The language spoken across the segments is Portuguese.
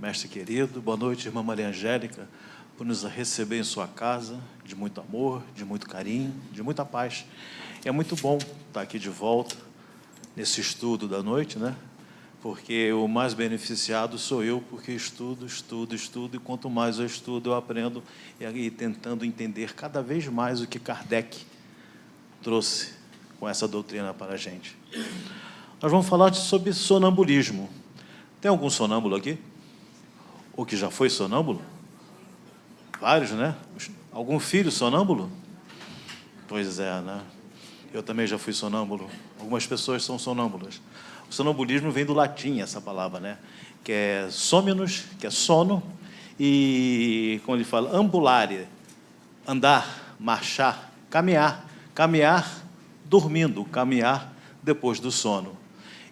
mestre querido. Boa noite, irmã Maria Angélica, por nos receber em sua casa, de muito amor, de muito carinho, de muita paz. É muito bom estar aqui de volta, nesse estudo da noite, né? Porque o mais beneficiado sou eu, porque estudo, e quanto mais eu estudo, eu aprendo, e tentando entender cada vez mais o que Kardec trouxe com essa doutrina para a gente. Nós vamos falar sobre sonambulismo. Tem algum sonâmbulo aqui? Ou que já foi sonâmbulo? Vários, né? Algum filho sonâmbulo? Pois é, né? Eu também já fui sonâmbulo. Algumas pessoas são sonâmbulas. O sonambulismo vem do latim, essa palavra, né? Que é sominus, que é sono, e, como ele fala, ambulare, andar, marchar, caminhar. Caminhar dormindo, caminhar depois do sono.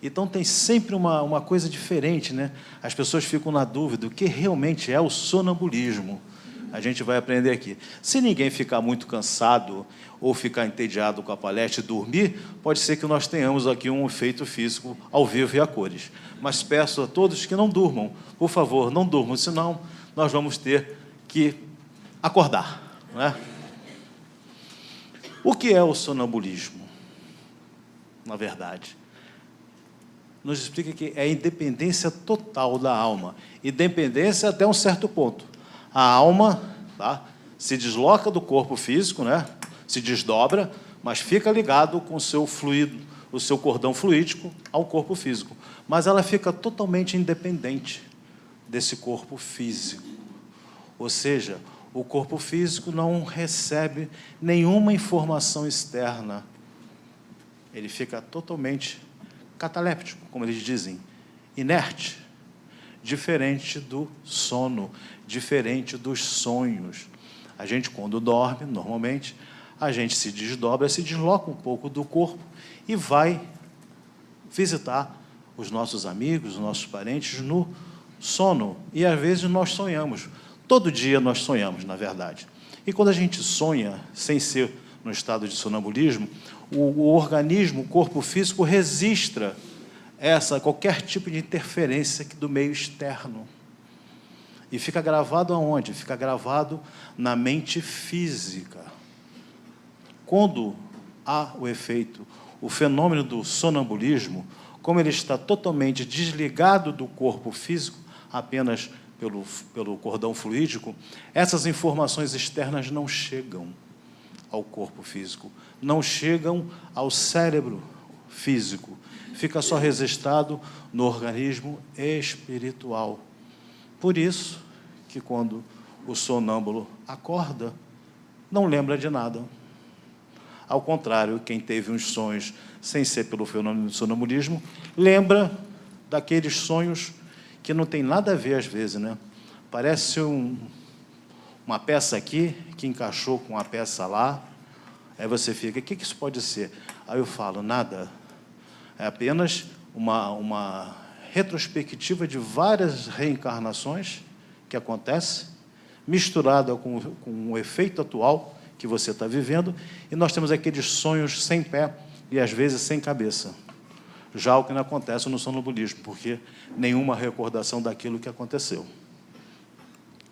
Então, tem sempre uma coisa diferente, né? As pessoas ficam na dúvida do que realmente é o sonambulismo. A gente vai aprender aqui. Se ninguém ficar muito cansado ou ficar entediado com a palestra e dormir, pode ser que nós tenhamos aqui um efeito físico ao vivo e a cores. Mas peço a todos que não durmam. Por favor, não durmam, senão nós vamos ter que acordar, não é? O que é o sonambulismo, na verdade? Nos explica que é a independência total da alma. Independência até um certo ponto. A alma, tá, se desloca do corpo físico, né, se desdobra, mas fica ligado com o seu fluido, o seu cordão fluídico ao corpo físico. Mas ela fica totalmente independente desse corpo físico. Ou seja, o corpo físico não recebe nenhuma informação externa. Ele fica totalmente cataléptico, como eles dizem, inerte, diferente do sono, diferente dos sonhos. A gente, quando dorme, normalmente, a gente se desdobra, se desloca um pouco do corpo e vai visitar os nossos amigos, os nossos parentes no sono. E, às vezes, nós sonhamos. Todo dia nós sonhamos, na verdade. E, quando a gente sonha, sem ser no estado de sonambulismo, o organismo, o corpo físico, registra qualquer tipo de interferência do meio externo. E fica gravado aonde? Fica gravado na mente física. Quando há o efeito, o fenômeno do sonambulismo, como ele está totalmente desligado do corpo físico, apenas pelo cordão fluídico, essas informações externas não chegam ao corpo físico, não chegam ao cérebro físico, fica só registrado no organismo espiritual. Por isso que, quando o sonâmbulo acorda, não lembra de nada. Ao contrário, quem teve uns sonhos sem ser pelo fenômeno do sonambulismo, lembra daqueles sonhos que não tem nada a ver, às vezes, né? Parece uma peça aqui que encaixou com uma peça lá. Aí você fica, o que isso pode ser? Aí eu falo, nada. É apenas uma retrospectiva de várias reencarnações que acontece, misturada com o efeito atual que você está vivendo, e nós temos aqueles sonhos sem pé e, às vezes, sem cabeça. Já o que não acontece no sonambulismo, porque nenhuma recordação daquilo que aconteceu.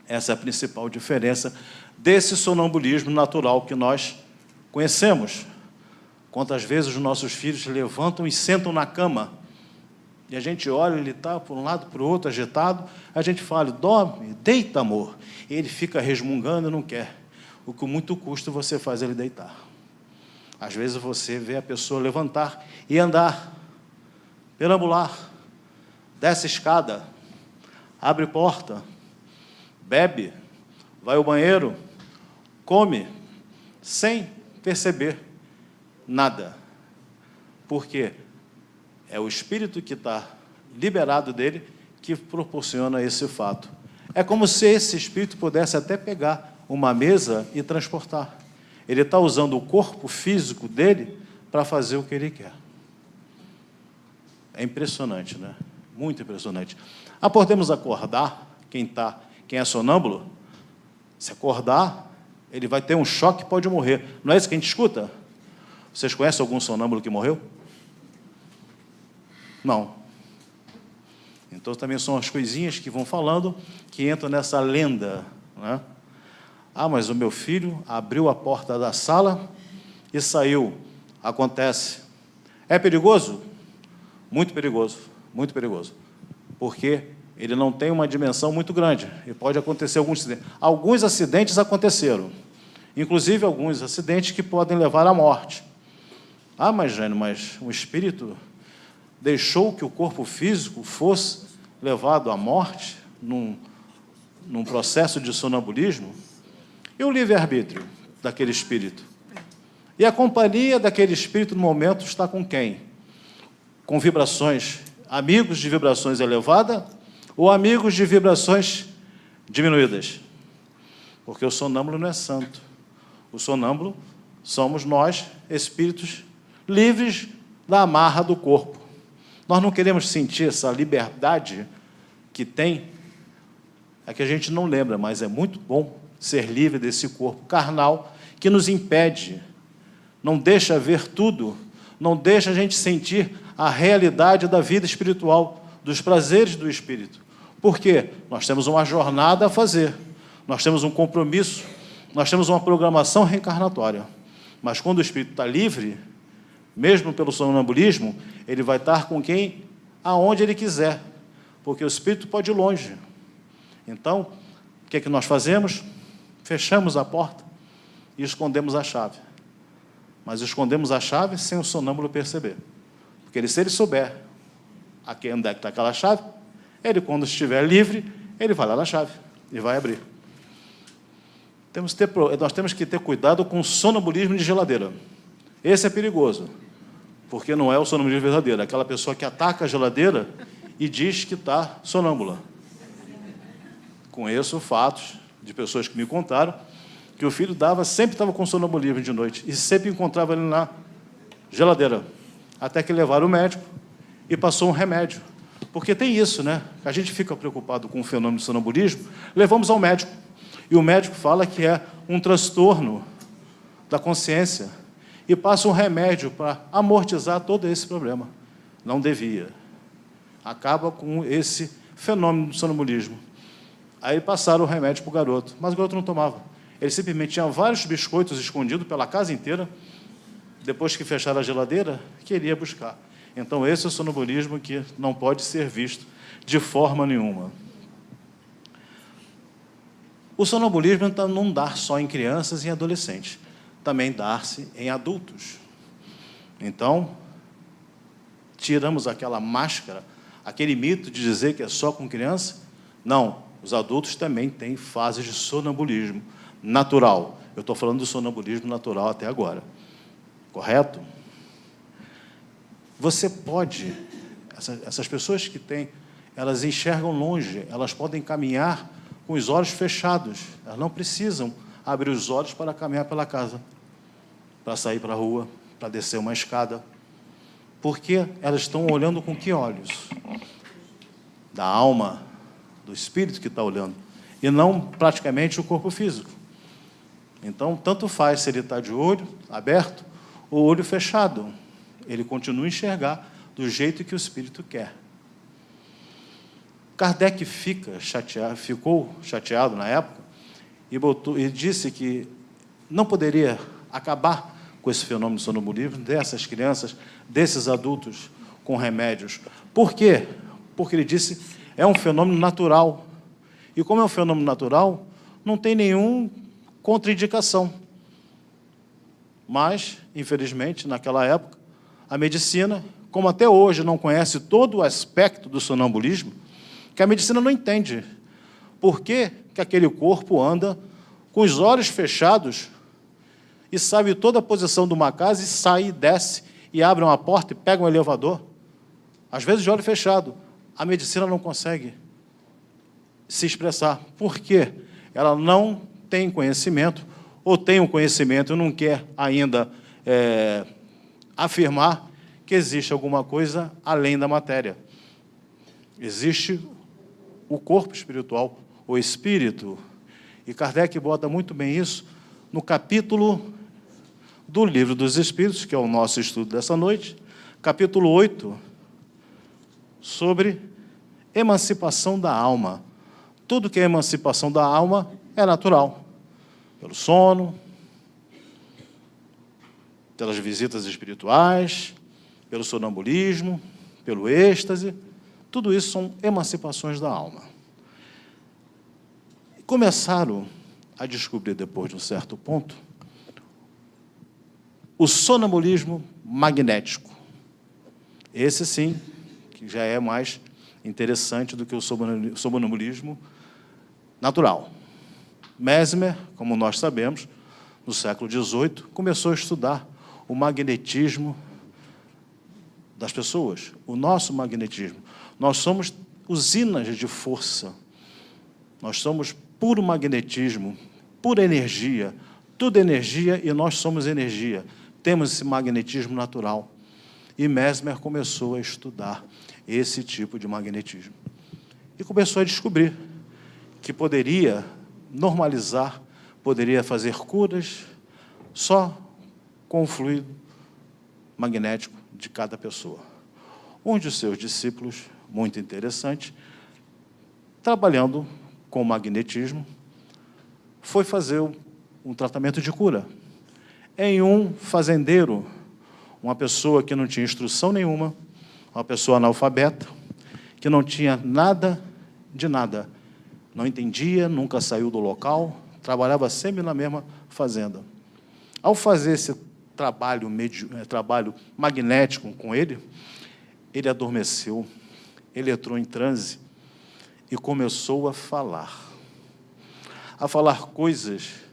Essa é a principal diferença desse sonambulismo natural que nós conhecemos. Quantas vezes os nossos filhos levantam e sentam na cama, e a gente olha, ele está por um lado, para o outro, agitado, a gente fala, dorme, deita, amor. E ele fica resmungando e não quer. O que muito custa você faz ele deitar. Às vezes você vê a pessoa levantar e andar, perambular, desce escada, abre porta, bebe, vai ao banheiro, come, sem perceber nada. Por quê? É o espírito que está liberado dele que proporciona esse fato. É como se esse espírito pudesse até pegar uma mesa e transportar. Ele está usando o corpo físico dele para fazer o que ele quer. É impressionante, né? Muito impressionante. Podemos acordar, quem é sonâmbulo, se acordar, ele vai ter um choque e pode morrer. Não é isso que a gente escuta? Vocês conhecem algum sonâmbulo que morreu? Não. Então, também são as coisinhas que vão falando, que entram nessa lenda, né? Ah, mas o meu filho abriu a porta da sala e saiu. Acontece. É perigoso? Muito perigoso, muito perigoso. Porque ele não tem uma dimensão muito grande e pode acontecer alguns acidentes. Alguns acidentes aconteceram, inclusive alguns acidentes que podem levar à morte. Ah, mas, Jânio, mas o espírito deixou que o corpo físico fosse levado à morte num processo de sonambulismo? E o livre-arbítrio daquele espírito? E a companhia daquele espírito no momento está com quem? Com vibrações, amigos de vibrações elevadas ou amigos de vibrações diminuídas? Porque o sonâmbulo não é santo. O sonâmbulo somos nós, espíritos livres da amarra do corpo. Nós não queremos sentir essa liberdade que tem, é que a gente não lembra, mas é muito bom ser livre desse corpo carnal que nos impede, não deixa ver tudo, não deixa a gente sentir a realidade da vida espiritual, dos prazeres do espírito. Por quê? Nós temos uma jornada a fazer, nós temos um compromisso, nós temos uma programação reencarnatória. Mas quando o espírito está livre, mesmo pelo sonambulismo, ele vai estar com quem, aonde ele quiser, porque o espírito pode ir longe. Então, o que é que nós fazemos? Fechamos a porta e escondemos a chave. Mas escondemos a chave sem o sonâmbulo perceber. Porque se ele souber aqui onde é que está aquela chave, ele, quando estiver livre, ele vai lá na chave e vai abrir. Nós temos que ter cuidado com o sonambulismo de geladeira. Esse é perigoso, porque não é o sonambulismo verdadeiro. É aquela pessoa que ataca a geladeira e diz que está sonâmbula. Conheço fatos de pessoas que me contaram que o filho sempre estava com sonambulismo de noite e sempre encontrava ele na geladeira, até que levaram o médico e passou um remédio. Porque tem isso, né? A gente fica preocupado com o fenômeno do sonambulismo, levamos ao médico, e o médico fala que é um transtorno da consciência e passa um remédio para amortizar todo esse problema. Não devia. Acaba com esse fenômeno do sonambulismo. Aí passaram o remédio para o garoto, mas o garoto não tomava. Ele simplesmente tinha vários biscoitos escondidos pela casa inteira, depois que fecharam a geladeira, queria buscar. Então, esse é o sonambulismo que não pode ser visto de forma nenhuma. O sonambulismo não dá só em crianças e em adolescentes, também dá-se em adultos. Então, tiramos aquela máscara, aquele mito de dizer que é só com criança. Não, os adultos também têm fases de sonambulismo natural. Eu estou falando do sonambulismo natural até agora. Correto? Você pode... Essas pessoas que têm, elas enxergam longe, elas podem caminhar com os olhos fechados. Elas não precisam abrir os olhos para caminhar pela casa, para sair para a rua, para descer uma escada. Porque elas estão olhando com que olhos? Da alma, do espírito que está olhando, e não praticamente o corpo físico. Então, tanto faz se ele está de olho aberto ou olho fechado. Ele continua a enxergar do jeito que o espírito quer. Kardec ficou chateado na época e disse que não poderia acabar com esse fenômeno do sonambulismo dessas crianças, desses adultos com remédios. Por quê? Porque ele disse é um fenômeno natural. E como é um fenômeno natural, não tem nenhuma contraindicação. Mas, infelizmente, naquela época, a medicina, como até hoje não conhece todo o aspecto do sonambulismo, que a medicina não entende por que aquele corpo anda com os olhos fechados e sabe toda a posição de uma casa e sai, e desce, e abre uma porta e pega um elevador. Às vezes de olho fechado. A medicina não consegue se expressar. Por quê? Ela não tem conhecimento, ou tem um conhecimento e não quer ainda afirmar que existe alguma coisa além da matéria. Existe o corpo espiritual, o espírito. E Kardec bota muito bem isso no capítulo do Livro dos Espíritos, que é o nosso estudo dessa noite, capítulo 8, sobre emancipação da alma. Tudo que é emancipação da alma é natural. Pelo sono, pelas visitas espirituais, pelo sonambulismo, pelo êxtase. Tudo isso são emancipações da alma. Começaram a descobrir, depois de um certo ponto, o sonambulismo magnético. Esse, sim, que já é mais interessante do que o sonambulismo natural. Mesmer, como nós sabemos, no século XVIII, começou a estudar o magnetismo das pessoas, o nosso magnetismo. Nós somos usinas de força, nós somos puro magnetismo, pura energia, tudo energia e nós somos energia. Temos esse magnetismo natural. E Mesmer começou a estudar esse tipo de magnetismo. E começou a descobrir que poderia normalizar, poderia fazer curas só com o fluido magnético de cada pessoa. Um de seus discípulos, muito interessante, trabalhando com magnetismo, foi fazer um tratamento de cura em um fazendeiro, uma pessoa que não tinha instrução nenhuma, uma pessoa analfabeta, que não tinha nada de nada, não entendia, nunca saiu do local, trabalhava sempre na mesma fazenda. Ao fazer esse trabalho magnético com ele, ele adormeceu, ele entrou em transe e começou a falar coisas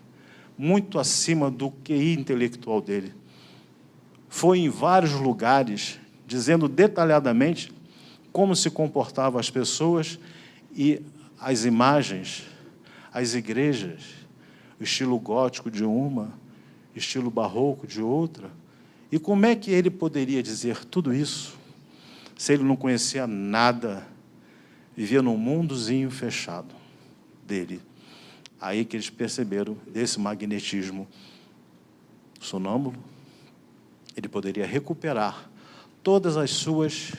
muito acima do QI intelectual dele. Foi em vários lugares, dizendo detalhadamente como se comportavam as pessoas e as imagens, as igrejas, o estilo gótico de uma, estilo barroco de outra. E como é que ele poderia dizer tudo isso se ele não conhecia nada, vivia num mundozinho fechado dele? Aí que eles perceberam desse magnetismo sonâmbulo, ele poderia recuperar todas as suas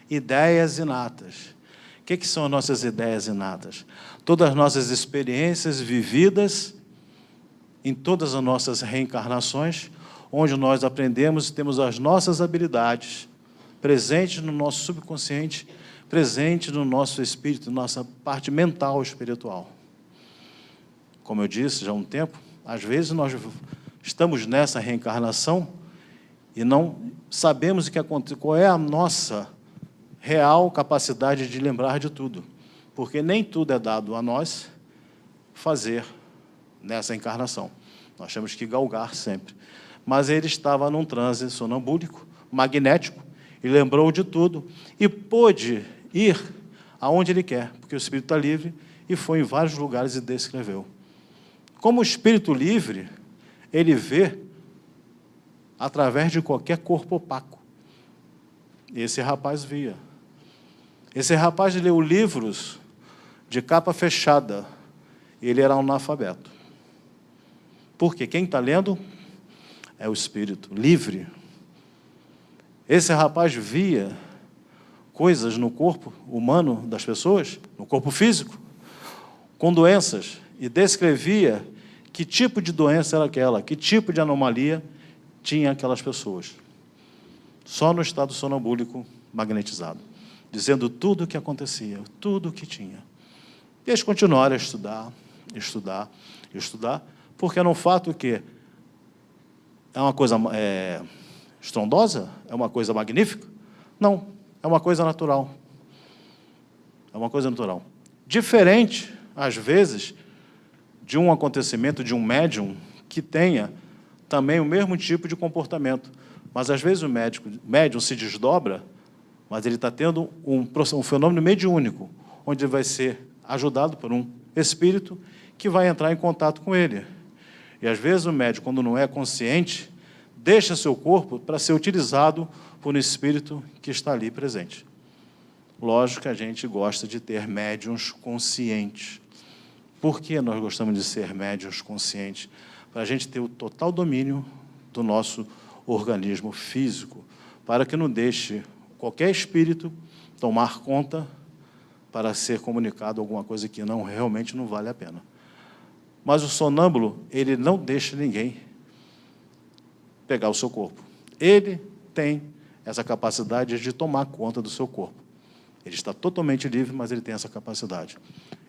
ideias inatas. O que são as nossas ideias inatas? Todas as nossas experiências vividas em todas as nossas reencarnações, onde nós aprendemos e temos as nossas habilidades presentes no nosso subconsciente, presentes no nosso espírito, nossa parte mental espiritual. Como eu disse já há um tempo, às vezes nós estamos nessa reencarnação e não sabemos o que acontece, qual é a nossa real capacidade de lembrar de tudo, porque nem tudo é dado a nós fazer nessa encarnação. Nós temos que galgar sempre. Mas ele estava num transe sonambúlico, magnético, e lembrou de tudo, e pôde ir aonde ele quer, porque o espírito está livre, e foi em vários lugares e descreveu. Como o espírito livre, ele vê através de qualquer corpo opaco. Esse rapaz via. Esse rapaz leu livros de capa fechada. Ele era um analfabeto. Porque quem está lendo é o espírito livre. Esse rapaz via coisas no corpo humano das pessoas, no corpo físico, com doenças, e descrevia que tipo de doença era aquela, que tipo de anomalia tinha aquelas pessoas. Só no estado sonambúlico magnetizado, dizendo tudo o que acontecia, tudo o que tinha. E eles continuaram a estudar, porque era um fato que é uma coisa estrondosa, é uma coisa magnífica? Não, é uma coisa natural. É uma coisa natural. Diferente, às vezes, de um acontecimento de um médium que tenha também o mesmo tipo de comportamento. Mas, às vezes, o médium se desdobra, mas ele está tendo um fenômeno mediúnico, onde ele vai ser ajudado por um espírito que vai entrar em contato com ele. E, às vezes, o médium, quando não é consciente, deixa seu corpo para ser utilizado por um espírito que está ali presente. Lógico que a gente gosta de ter médiuns conscientes. Por que nós gostamos de ser médiuns conscientes? Para a gente ter o total domínio do nosso organismo físico, para que não deixe qualquer espírito tomar conta para ser comunicado alguma coisa que realmente não vale a pena. Mas o sonâmbulo, ele não deixa ninguém pegar o seu corpo. Ele tem essa capacidade de tomar conta do seu corpo. Ele está totalmente livre, mas ele tem essa capacidade.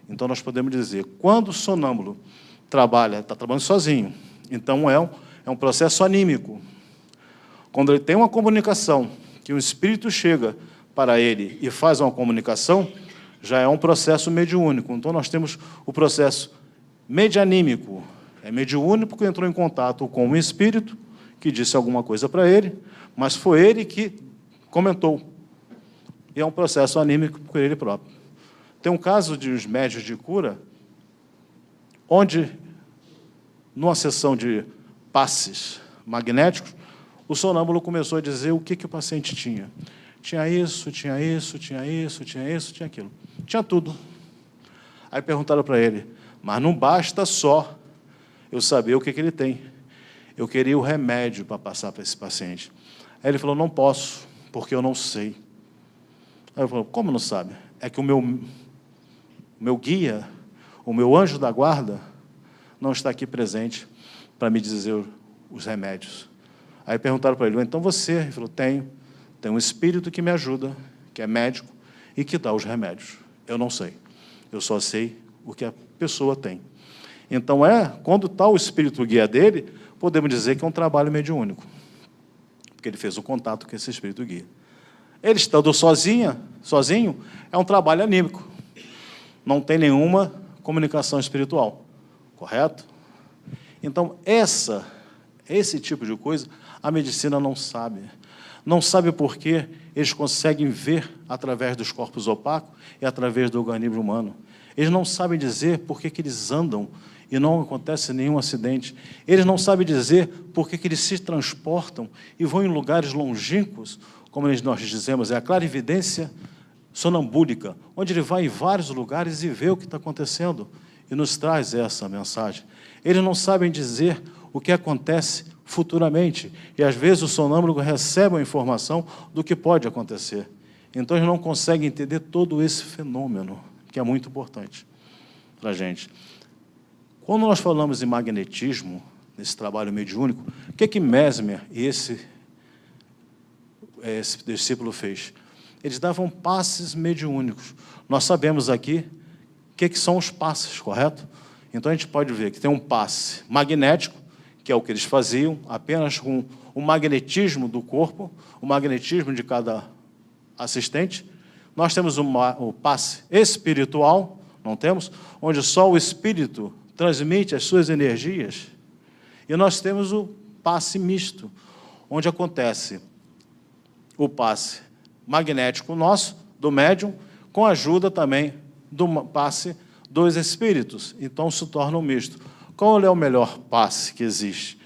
Então, nós podemos dizer, quando o sonâmbulo está trabalhando sozinho, então é um processo anímico. Quando ele tem uma comunicação, que o espírito chega para ele e faz uma comunicação, já é um processo mediúnico. Então, nós temos o processo medianímico. É mediúnico que entrou em contato com um espírito que disse alguma coisa para ele, mas foi ele que comentou. E é um processo anímico por ele próprio. Tem um caso de uns médios de cura, onde, numa sessão de passes magnéticos, o sonâmbulo começou a dizer o que o paciente tinha. Tinha isso, tinha isso, tinha isso, tinha isso, tinha aquilo. Tinha tudo. Aí perguntaram para ele, mas não basta só eu saber o que ele tem. Eu queria o remédio para passar para esse paciente. Aí ele falou, não posso, porque eu não sei. Aí ele falou, como não sabe? É que o meu guia, o meu anjo da guarda, não está aqui presente para me dizer os remédios. Aí perguntaram para ele, então você? Ele falou, tenho um espírito que me ajuda, que é médico, e que dá os remédios. Eu não sei. Eu só sei o que a pessoa tem. Então, quando está o espírito guia dele, podemos dizer que é um trabalho mediúnico, porque ele fez o contato com esse espírito guia. Ele estando sozinho, é um trabalho anímico. Não tem nenhuma comunicação espiritual. Correto? Então, esse tipo de coisa, a medicina não sabe. Não sabe por que eles conseguem ver através dos corpos opacos e através do organismo humano. Eles não sabem dizer por que eles andam e não acontece nenhum acidente. Eles não sabem dizer por que eles se transportam e vão em lugares longínquos, como nós dizemos, é a clarividência sonambúlica, onde ele vai em vários lugares e vê o que está acontecendo e nos traz essa mensagem. Eles não sabem dizer o que acontece futuramente, e às vezes o sonâmbulo recebe a informação do que pode acontecer. Então, eles não conseguem entender todo esse fenômeno, que é muito importante para a gente. Quando nós falamos em magnetismo, nesse trabalho mediúnico, o que Mesmer e esse discípulo fez? Eles davam passes mediúnicos. Nós sabemos aqui o que são os passes, correto? Então, a gente pode ver que tem um passe magnético, que é o que eles faziam, apenas com o magnetismo do corpo, o magnetismo de cada assistente. Nós temos o passe espiritual, não temos? Onde só o espírito transmite as suas energias. E nós temos o passe misto, onde acontece o passe magnético nosso, do médium, com a ajuda também do passe dos espíritos. Então, se torna um misto. Qual é o melhor passe que existe?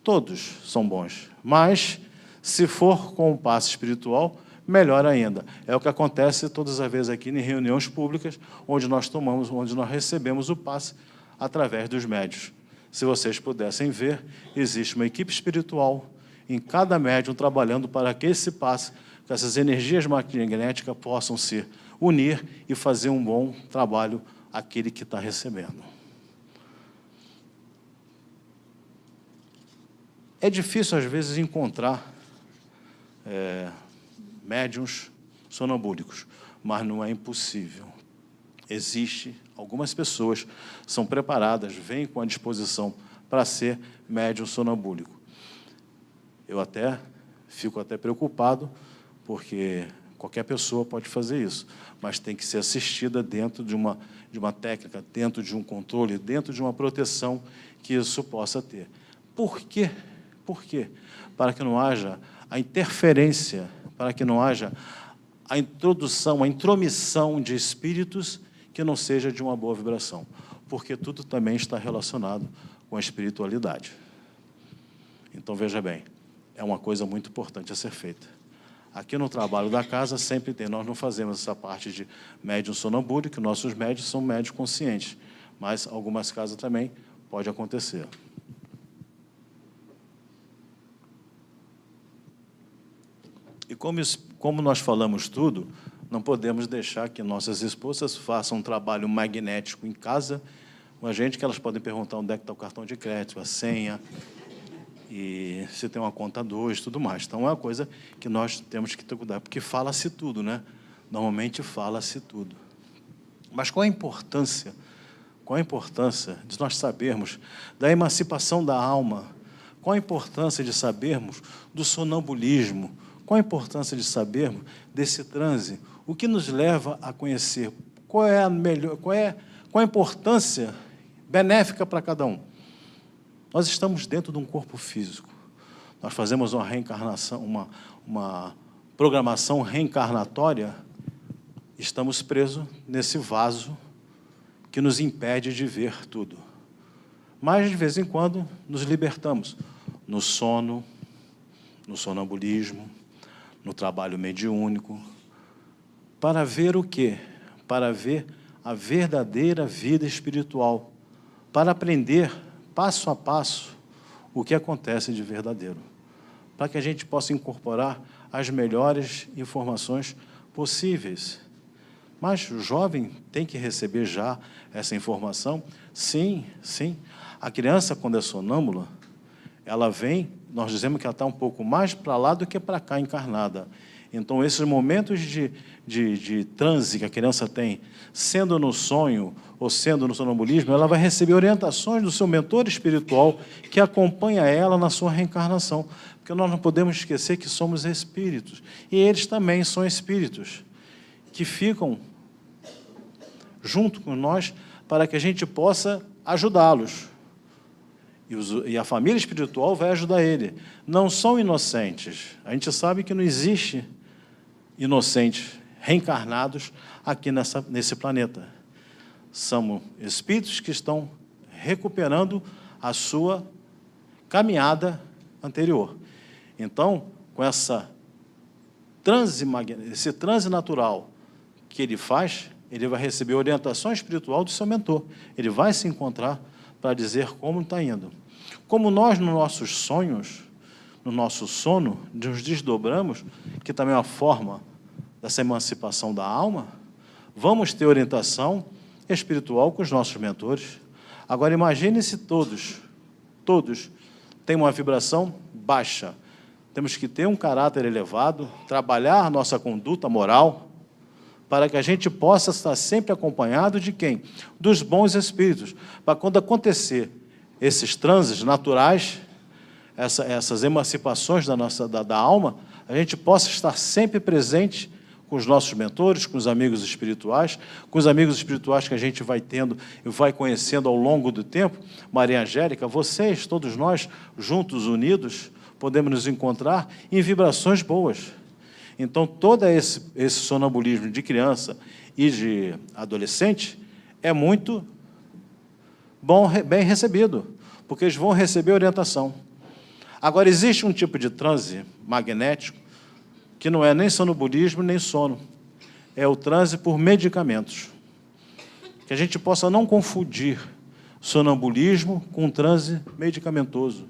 Todos são bons, mas, se for com o passe espiritual, melhor ainda. É o que acontece todas as vezes aqui em reuniões públicas, onde nós recebemos o passe através dos médiuns. Se vocês pudessem ver, existe uma equipe espiritual em cada médium trabalhando para que esse passe, que essas energias magnéticas possam se unir e fazer um bom trabalho àquele que está recebendo. É difícil, às vezes, encontrar médiuns sonambúlicos, mas não é impossível. Existe, algumas pessoas são preparadas, vêm com a disposição para ser médium sonambúlico. Eu fico preocupado, porque qualquer pessoa pode fazer isso, mas tem que ser assistida dentro de uma técnica, dentro de um controle, dentro de uma proteção que isso possa ter. Por quê? Por quê? Para que não haja a interferência, para que não haja a introdução, a intromissão de espíritos que não seja de uma boa vibração, porque tudo também está relacionado com a espiritualidade. Então, veja bem, é uma coisa muito importante a ser feita. Aqui no trabalho da casa sempre tem, nós não fazemos essa parte de médium sonambúlico, nossos médios são médios conscientes, mas algumas casas também pode acontecer. E como nós falamos tudo, não podemos deixar que nossas esposas façam um trabalho magnético em casa com a gente, que elas podem perguntar onde é que está o cartão de crédito, a senha, e se tem uma conta 2, tudo mais. Então, é uma coisa que nós temos que ter cuidado, porque fala-se tudo, né? Normalmente fala-se tudo. Mas qual a importância de nós sabermos da emancipação da alma? Qual a importância de sabermos do sonambulismo? Qual a importância de sabermos desse transe? O que nos leva a conhecer? Qual é a importância benéfica para cada um? Nós estamos dentro de um corpo físico. Nós fazemos uma reencarnação, uma programação reencarnatória. Estamos presos nesse vaso que nos impede de ver tudo. Mas, de vez em quando, nos libertamos no sono, no sonambulismo, no trabalho mediúnico, para ver o quê? Para ver a verdadeira vida espiritual, para aprender, passo a passo, o que acontece de verdadeiro, para que a gente possa incorporar as melhores informações possíveis. Mas o jovem tem que receber já essa informação? Sim, sim. A criança, quando é sonâmbula, ela vem, nós dizemos que ela está um pouco mais para lá do que para cá, encarnada. Então, esses momentos de transe que a criança tem, sendo no sonho ou sendo no sonambulismo, ela vai receber orientações do seu mentor espiritual que acompanha ela na sua reencarnação. Porque nós não podemos esquecer que somos espíritos. E eles também são espíritos que ficam junto com nós para que a gente possa ajudá-los. E a família espiritual vai ajudar ele. Não são inocentes. A gente sabe que não existe inocentes reencarnados aqui nesse planeta. São espíritos que estão recuperando a sua caminhada anterior. Então, com esse transe natural que ele faz, ele vai receber orientação espiritual do seu mentor. Ele vai se encontrar para dizer como está indo. Como nós, nos nossos sonhos, no nosso sono, nos desdobramos, que também é uma forma dessa emancipação da alma, vamos ter orientação espiritual com os nossos mentores. Agora, imagine se todos têm uma vibração baixa. Temos que ter um caráter elevado, trabalhar a nossa conduta moral, para que a gente possa estar sempre acompanhado de quem? Dos bons espíritos. Para quando acontecer esses transes naturais, essas emancipações da alma, a gente possa estar sempre presente com os nossos mentores, com os amigos espirituais que a gente vai tendo e vai conhecendo ao longo do tempo. Maria Angélica, vocês, todos nós, juntos, unidos, podemos nos encontrar em vibrações boas. Então, todo esse sonambulismo de criança e de adolescente é muito bem recebido, porque eles vão receber orientação. Agora, existe um tipo de transe magnético que não é nem sonambulismo, nem sono. É o transe por medicamentos. Que a gente possa não confundir sonambulismo com transe medicamentoso,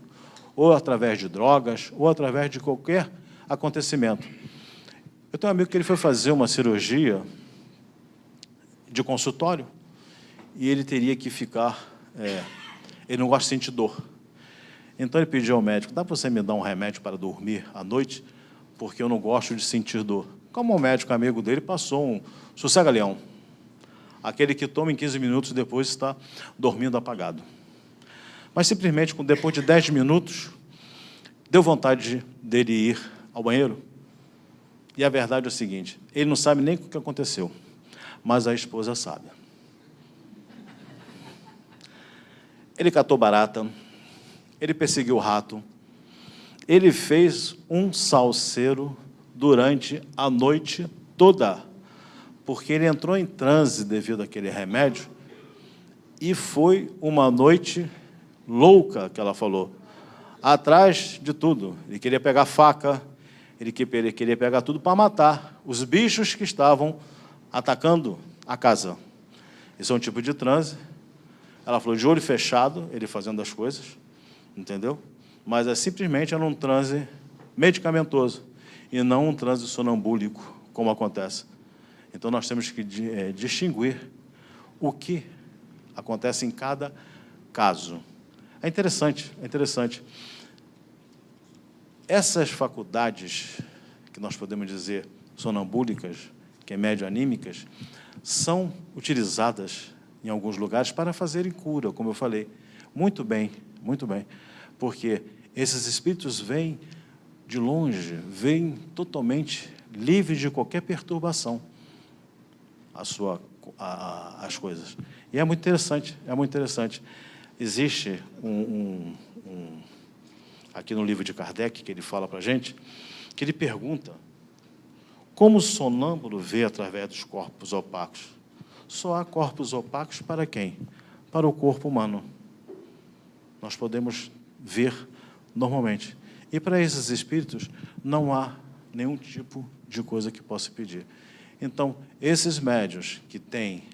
ou através de drogas, ou através de qualquer acontecimento. Eu tenho um amigo que ele foi fazer uma cirurgia de consultório e ele teria que ficar... ele não gosta de sentir dor. Então, ele pediu ao médico, dá para você me dar um remédio para dormir à noite? Porque eu não gosto de sentir dor. Como o médico amigo dele passou um sossega-leão. Aquele que toma em 15 minutos depois está dormindo apagado. Mas, simplesmente, depois de 10 minutos, deu vontade dele ir ao banheiro. E a verdade é o seguinte, ele não sabe nem o que aconteceu, mas a esposa sabe. Ele catou barata, ele perseguiu o rato, ele fez um salseiro durante a noite toda, porque ele entrou em transe devido àquele remédio, e foi uma noite louca, que ela falou, atrás de tudo. Ele queria pegar faca, ele queria pegar tudo para matar os bichos que estavam atacando a casa. Esse é um tipo de transe. Ela falou, de olho fechado, ele fazendo as coisas, entendeu? Mas simplesmente era um transe medicamentoso, e não um transe sonambúlico, como acontece. Então, nós temos que distinguir o que acontece em cada caso. É interessante, é interessante. Essas faculdades, que nós podemos dizer sonambúlicas, que é médio-anímicas, são utilizadas em alguns lugares para fazerem cura, como eu falei. Muito bem, porque esses espíritos vêm de longe, vêm totalmente livres de qualquer perturbação as coisas. E é muito interessante, é muito interessante. Existe aqui no livro de Kardec, que ele fala para a gente, que ele pergunta como o sonâmbulo vê através dos corpos opacos. Só há corpos opacos para quem? Para o corpo humano. Nós podemos ver normalmente. E para esses espíritos não há nenhum tipo de coisa que possa pedir. Então, esses médiuns que têm,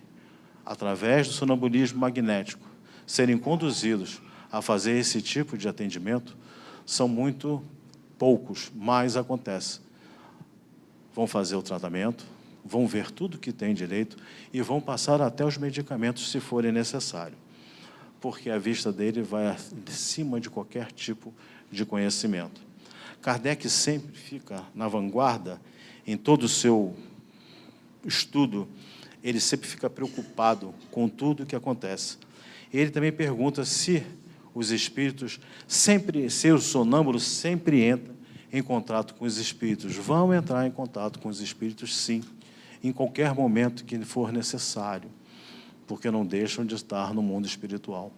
através do sonambulismo magnético, serem conduzidos a fazer esse tipo de atendimento, são muito poucos, mas acontece. Vão fazer o tratamento, vão ver tudo que tem direito e vão passar até os medicamentos, se forem necessários, porque a vista dele vai acima de qualquer tipo de conhecimento. Kardec sempre fica na vanguarda, em todo o seu estudo, ele sempre fica preocupado com tudo o que acontece. Ele também pergunta se os espíritos sempre, se o sonâmbulo sempre entra em contato com os espíritos. Vão entrar em contato com os espíritos, sim, em qualquer momento que for necessário, porque não deixam de estar no mundo espiritual.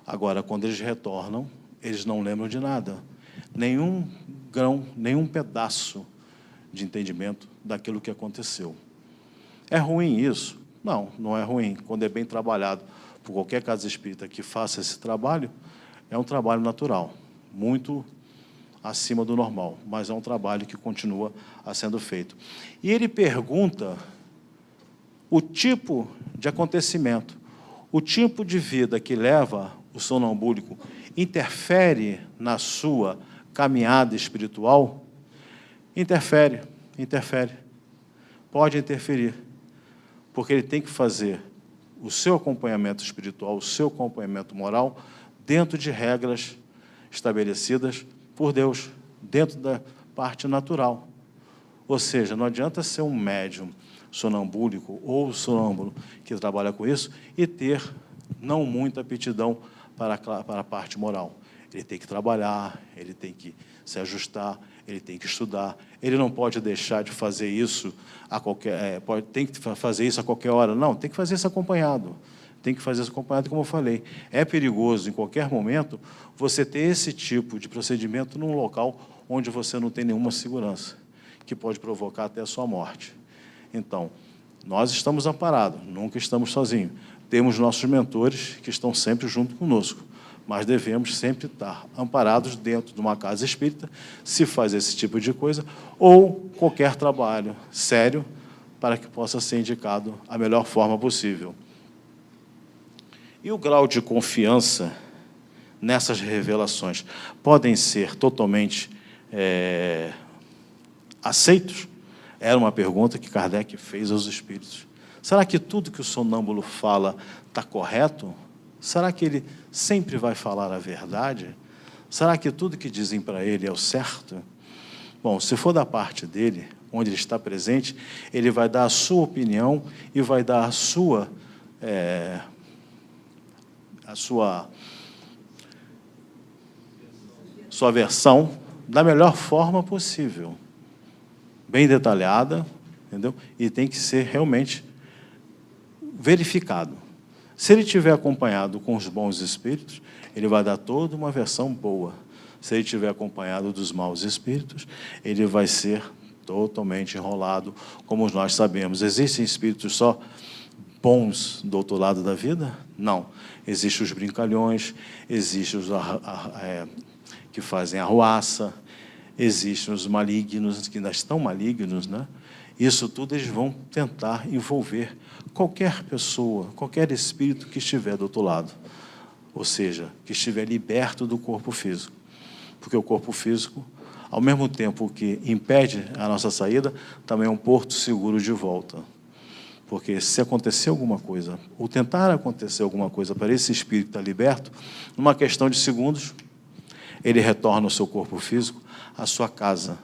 Agora, quando eles retornam, eles não lembram de nada, nenhum grão, nenhum pedaço de entendimento daquilo que aconteceu. É ruim isso? Não, não é ruim. Quando é bem trabalhado por qualquer casa espírita que faça esse trabalho, é um trabalho natural, muito acima do normal, mas é um trabalho que continua a sendo feito. E ele pergunta o tipo de acontecimento, o tipo de vida que leva o sonambúlico interfere na sua caminhada espiritual? Interfere. Pode interferir, porque ele tem que fazer o seu acompanhamento espiritual, o seu acompanhamento moral, dentro de regras estabelecidas por Deus, dentro da parte natural. Ou seja, não adianta ser um médium sonambúlico ou sonâmbulo que trabalha com isso e ter não muita aptidão para a parte moral. Ele tem que trabalhar, ele tem que se ajustar, ele tem que estudar, ele não pode deixar de fazer isso tem que fazer isso a qualquer hora. Não, tem que fazer isso acompanhado. Tem que fazer isso acompanhado, como eu falei. É perigoso, em qualquer momento, você ter esse tipo de procedimento num local onde você não tem nenhuma segurança, que pode provocar até a sua morte. Então, nós estamos amparados, nunca estamos sozinhos. Temos nossos mentores que estão sempre junto conosco, mas devemos sempre estar amparados dentro de uma casa espírita, se faz esse tipo de coisa, ou qualquer trabalho sério, para que possa ser indicado a melhor forma possível. E o grau de confiança nessas revelações podem ser totalmente aceitos? Era uma pergunta que Kardec fez aos espíritos. Será que tudo que o sonâmbulo fala está correto? Será que ele sempre vai falar a verdade? Será que tudo que dizem para ele é o certo? Bom, se for da parte dele, onde ele está presente, ele vai dar a sua opinião e vai dar a sua versão da melhor forma possível, bem detalhada, entendeu? E tem que ser realmente verificado. Se ele estiver acompanhado com os bons espíritos, ele vai dar toda uma versão boa. Se ele estiver acompanhado dos maus espíritos, ele vai ser totalmente enrolado, como nós sabemos. Existem espíritos só bons do outro lado da vida? Não. Existem os brincalhões, existem os que fazem arruaça, existem os malignos, que ainda estão malignos, né? Isso tudo eles vão tentar envolver qualquer pessoa, qualquer espírito que estiver do outro lado, ou seja, que estiver liberto do corpo físico. Porque o corpo físico, ao mesmo tempo que impede a nossa saída, também é um porto seguro de volta. Porque se acontecer alguma coisa, ou tentar acontecer alguma coisa para esse espírito estar liberto, numa questão de segundos, ele retorna ao seu corpo físico, à sua casa.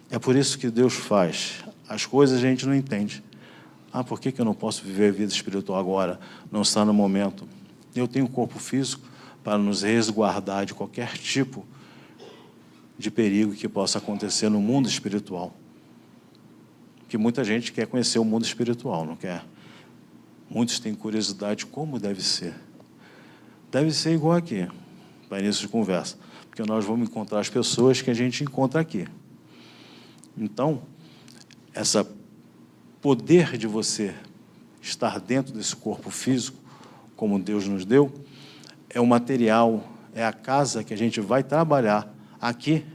É por isso que Deus faz. As coisas a gente não entende. Ah, por que eu não posso viver a vida espiritual agora? Não está no momento. Eu tenho um corpo físico para nos resguardar de qualquer tipo de perigo que possa acontecer no mundo espiritual. Que muita gente quer conhecer o mundo espiritual, não quer? Muitos têm curiosidade de como deve ser. Deve ser igual aqui, para início de conversa, porque nós vamos encontrar as pessoas que a gente encontra aqui. Então, esse poder de você estar dentro desse corpo físico, como Deus nos deu, é o material, é a casa que a gente vai trabalhar aqui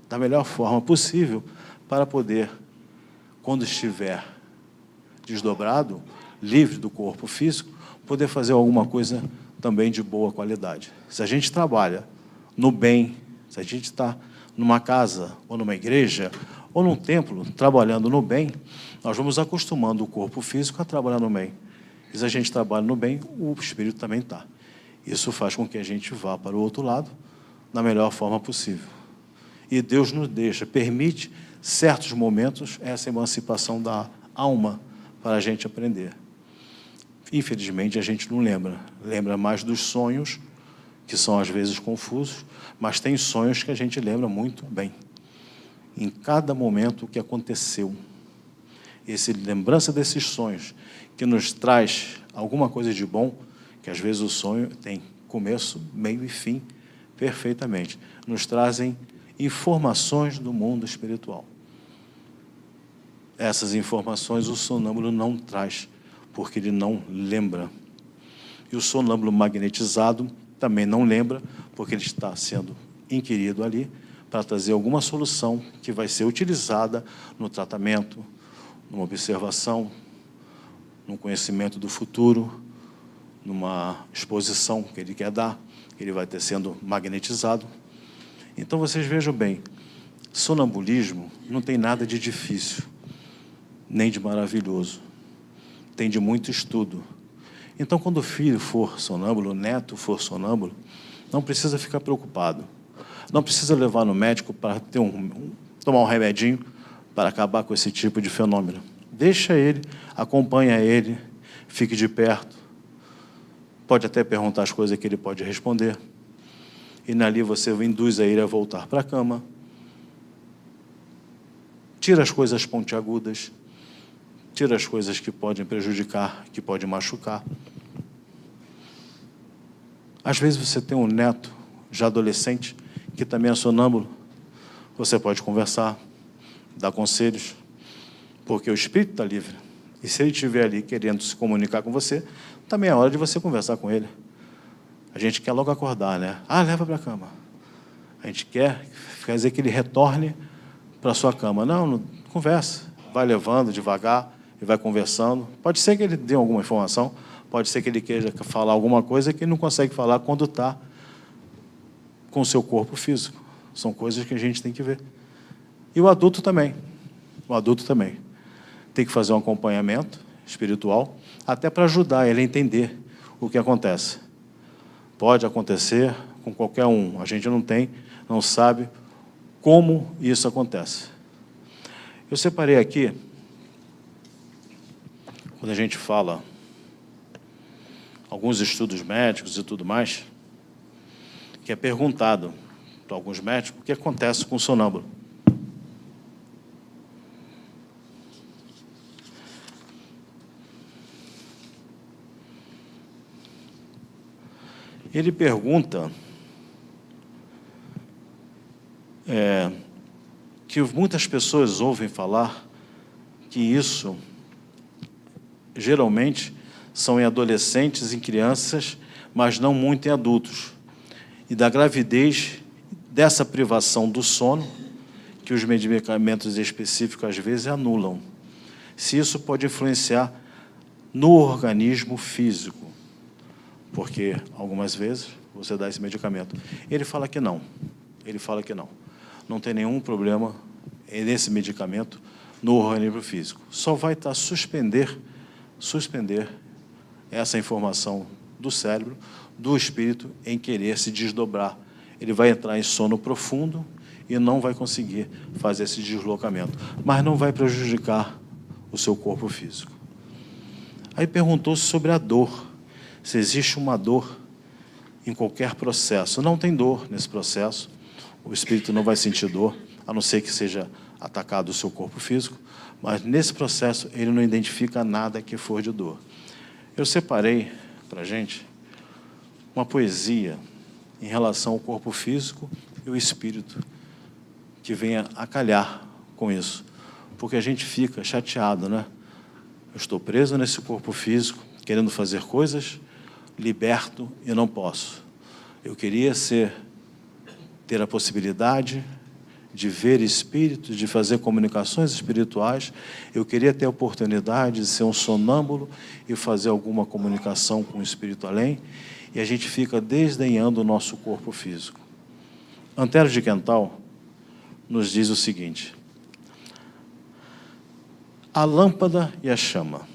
da melhor forma possível para poder, quando estiver desdobrado, livre do corpo físico, poder fazer alguma coisa também de boa qualidade. Se a gente trabalha no bem, se a gente está numa casa, ou numa igreja, ou num templo, trabalhando no bem, nós vamos acostumando o corpo físico a trabalhar no bem. E se a gente trabalha no bem, o espírito também está. Isso faz com que a gente vá para o outro lado da melhor forma possível. E Deus nos deixa, permite certos momentos, essa emancipação da alma para a gente aprender. Infelizmente, a gente não lembra. Lembra mais dos sonhos, que são às vezes confusos, mas tem sonhos que a gente lembra muito bem. Em cada momento o que aconteceu. Lembrança desses sonhos, que nos traz alguma coisa de bom, que às vezes o sonho tem começo, meio e fim, perfeitamente. Nos trazem informações do mundo espiritual. Essas informações o sonâmbulo não traz, porque ele não lembra. E o sonâmbulo magnetizado também não lembra, porque ele está sendo inquirido ali para trazer alguma solução que vai ser utilizada no tratamento, numa observação, num conhecimento do futuro, numa exposição que ele quer dar, que ele vai ter sendo magnetizado. Então, vocês vejam bem, sonambulismo não tem nada de difícil, nem de maravilhoso. Tem de muito estudo. Então, quando o filho for sonâmbulo, o neto for sonâmbulo, não precisa ficar preocupado. Não precisa levar no médico para tomar um remedinho para acabar com esse tipo de fenômeno. Deixa ele, acompanha ele, fique de perto. Pode até perguntar as coisas que ele pode responder. E ali você induz a ele a voltar para a cama. Tira as coisas pontiagudas. Tira as coisas que podem prejudicar, que podem machucar. Às vezes você tem um neto, já adolescente, que também é sonâmbulo. Você pode conversar, dar conselhos, porque o espírito está livre. E se ele estiver ali querendo se comunicar com você, também é hora de você conversar com ele. A gente quer logo acordar, né? Ah, leva para a cama. A gente quer dizer que ele retorne para a sua cama. Não, conversa. Vai levando devagar e vai conversando. Pode ser que ele dê alguma informação, pode ser que ele queira falar alguma coisa que ele não consegue falar quando está com o seu corpo físico. São coisas que a gente tem que ver. E o adulto também. O adulto também. Tem que fazer um acompanhamento espiritual, até para ajudar ele a entender o que acontece. Pode acontecer com qualquer um. A gente não sabe como isso acontece. Eu separei aqui, quando a gente fala alguns estudos médicos e tudo mais, que é perguntado para alguns médicos o que acontece com o sonâmbulo. Ele pergunta que muitas pessoas ouvem falar que isso, geralmente, são em adolescentes, em crianças, mas não muito em adultos. E da gravidez, dessa privação do sono, que os medicamentos específicos, às vezes, anulam. Se isso pode influenciar no organismo físico. Porque, algumas vezes, você dá esse medicamento. Ele fala que não. Ele fala que não. não tem nenhum problema nesse medicamento no organismo físico. Só vai estar suspender essa informação do cérebro, do espírito, em querer se desdobrar. Ele vai entrar em sono profundo e não vai conseguir fazer esse deslocamento, mas não vai prejudicar o seu corpo físico. Aí perguntou sobre a dor, se existe uma dor em qualquer processo. Não tem dor nesse processo, o espírito não vai sentir dor, a não ser que seja atacado o seu corpo físico, mas nesse processo ele não identifica nada que for de dor. Eu separei para a gente uma poesia em relação ao corpo físico e o espírito, que venha a calhar com isso, porque a gente fica chateado, né? Eu estou preso nesse corpo físico, querendo fazer coisas, liberto e não posso. Eu queria ter a possibilidade de ver espíritos, de fazer comunicações espirituais. Eu queria ter a oportunidade de ser um sonâmbulo e fazer alguma comunicação com o espírito além, e a gente fica desdenhando o nosso corpo físico. Antero de Quental nos diz o seguinte: a lâmpada e a chama.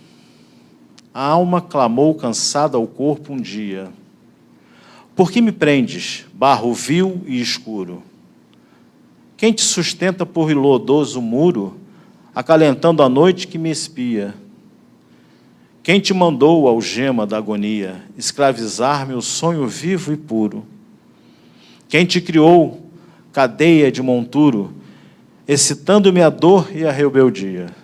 A alma clamou cansada ao corpo um dia: por que me prendes, barro vil e escuro? Quem te sustenta por lodoso muro, acalentando a noite que me espia? Quem te mandou, algema da agonia, escravizar meu sonho vivo e puro? Quem te criou, cadeia de monturo, excitando-me a dor e a rebeldia?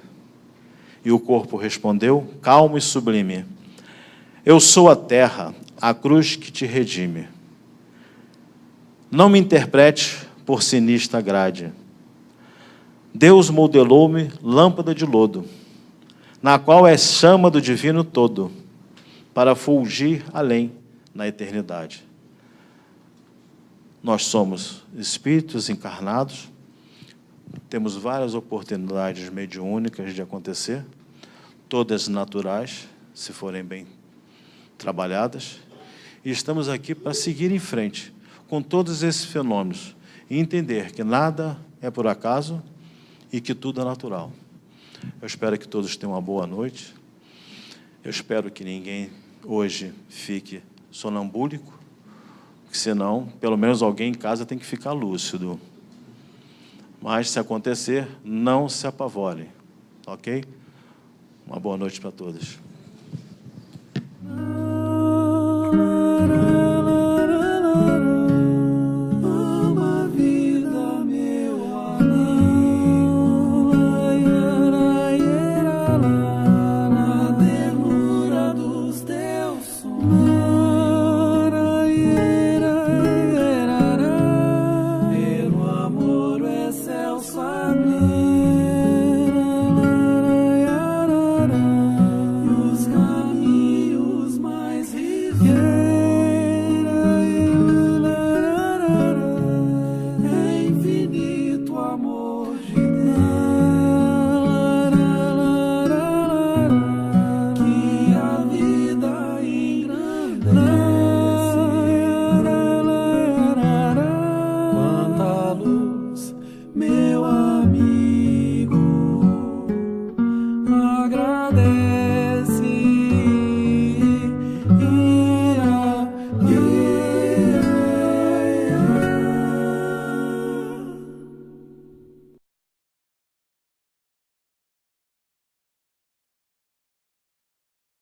E o corpo respondeu, calmo e sublime: eu sou a terra, a cruz que te redime. Não me interprete por sinistra grade. Deus modelou-me lâmpada de lodo, na qual é chama do divino todo, para fulgir além na eternidade. Nós somos espíritos encarnados, temos várias oportunidades mediúnicas de acontecer, todas naturais, se forem bem trabalhadas, e estamos aqui para seguir em frente com todos esses fenômenos e entender que nada é por acaso e que tudo é natural. Eu espero que todos tenham uma boa noite. Eu espero que ninguém hoje fique sonambúlico, porque senão, pelo menos alguém em casa tem que ficar lúcido. Mas, se acontecer, não se apavore, ok? Uma boa noite para todos.